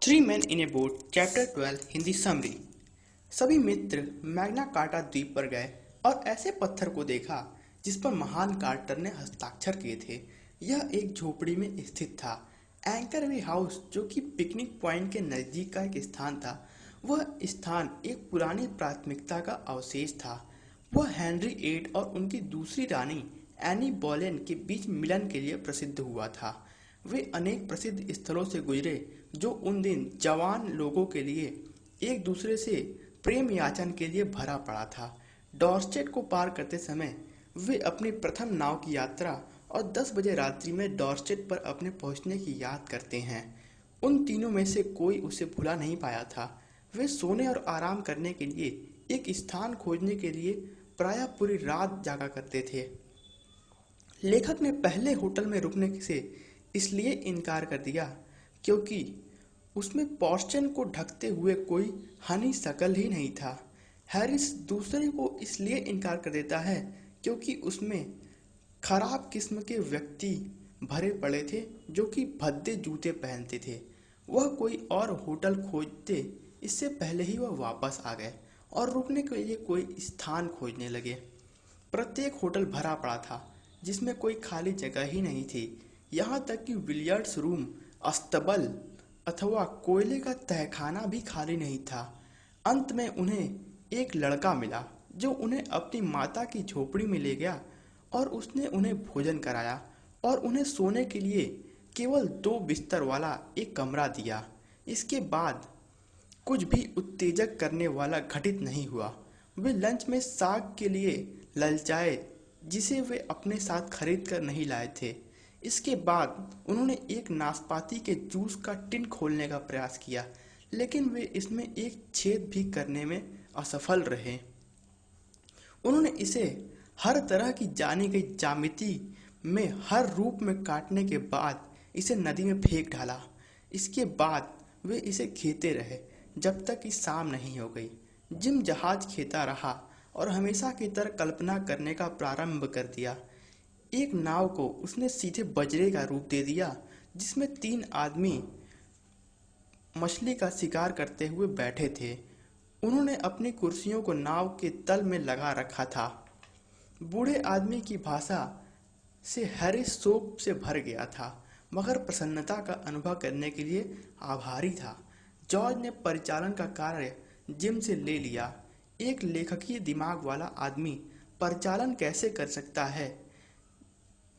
Three man in A boat chapter 12 Hindi summary. सभी मित्र Magna carta द्वीप पर गए और ऐसे पत्थर को देखा जिस पर महान कार्टर ने हस्ताक्षर किए थे। यह एक झोपड़ी में स्थित था। एंकर वे हाउस, जो कि पिकनिक पॉइंट के नज़दीक का एक स्थान था, वह स्थान एक पुरानी प्राथमिकता का अवशेष था। वह हेनरी एट और उनकी दूसरी रानी एनी बोलेन के बीच मिलन के लिए प्रसिद्ध हुआ था। वे अनेक प्रसिद्ध स्थलों से गुजरे जो उन दिन जवान लोगों के लिए एक दूसरे से प्रेम याचन के लिए भरा पड़ा था। डॉर्सेट को पार करते समय वे अपनी प्रथम नाव की यात्रा और 10 बजे रात्रि में डॉर्सेट पर अपने पहुंचने की याद करते हैं। उन तीनों में से कोई उसे भुला नहीं पाया था। वे सोने और आराम करने के लिए एक स्थान खोजने के लिए प्रायः पूरी रात जागा करते थे। लेखक ने पहले होटल में रुकने से इसलिए इनकार कर दिया क्योंकि उसमें पोर्शन को ढकते हुए कोई हनी शकल ही नहीं था। हैरिस दूसरे को इसलिए इनकार कर देता है क्योंकि उसमें खराब किस्म के व्यक्ति भरे पड़े थे जो कि भद्दे जूते पहनते थे। वह कोई और होटल खोजते इससे पहले ही वह वापस आ गए और रुकने के लिए कोई स्थान खोजने लगे। प्रत्येक होटल भरा पड़ा था जिसमें कोई खाली जगह ही नहीं थी। यहाँ तक कि बिलियर्ड्स रूम, अस्तबल अथवा कोयले का तहखाना भी खाली नहीं था। अंत में उन्हें एक लड़का मिला जो उन्हें अपनी माता की झोपड़ी में ले गया और उसने उन्हें भोजन कराया और उन्हें सोने के लिए केवल 2 बिस्तर वाला एक कमरा दिया। इसके बाद कुछ भी उत्तेजक करने वाला घटित नहीं हुआ। वे लंच में साग के लिए ललचाए जिसे वे अपने साथ खरीद कर नहीं लाए थे। इसके बाद उन्होंने एक नाशपाती के जूस का टिन खोलने का प्रयास किया, लेकिन वे इसमें एक छेद भी करने में असफल रहे। उन्होंने इसे हर तरह की जानी गई ज्यामिति में हर रूप में काटने के बाद इसे नदी में फेंक डाला। इसके बाद वे इसे खेते रहे जब तक कि शाम नहीं हो गई। जिम जहाज खेता रहा और हमेशा की तरह कल्पना करने का प्रारंभ कर दिया। एक नाव को उसने सीधे बजरे का रूप दे दिया जिसमें 3 आदमी मछली का शिकार करते हुए बैठे थे। उन्होंने अपनी कुर्सियों को नाव के तल में लगा रखा था। बूढ़े आदमी की भाषा से हैरिस शोक से भर गया था मगर प्रसन्नता का अनुभव करने के लिए आभारी था। जॉर्ज ने परिचालन का कार्य जिम से ले लिया। एक लेखकीय दिमाग वाला आदमी परिचालन कैसे कर सकता है।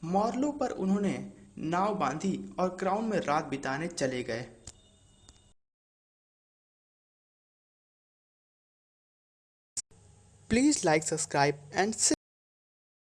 मॉर्लो पर उन्होंने नाव बांधी और क्राउन में रात बिताने चले गए। Please like, subscribe and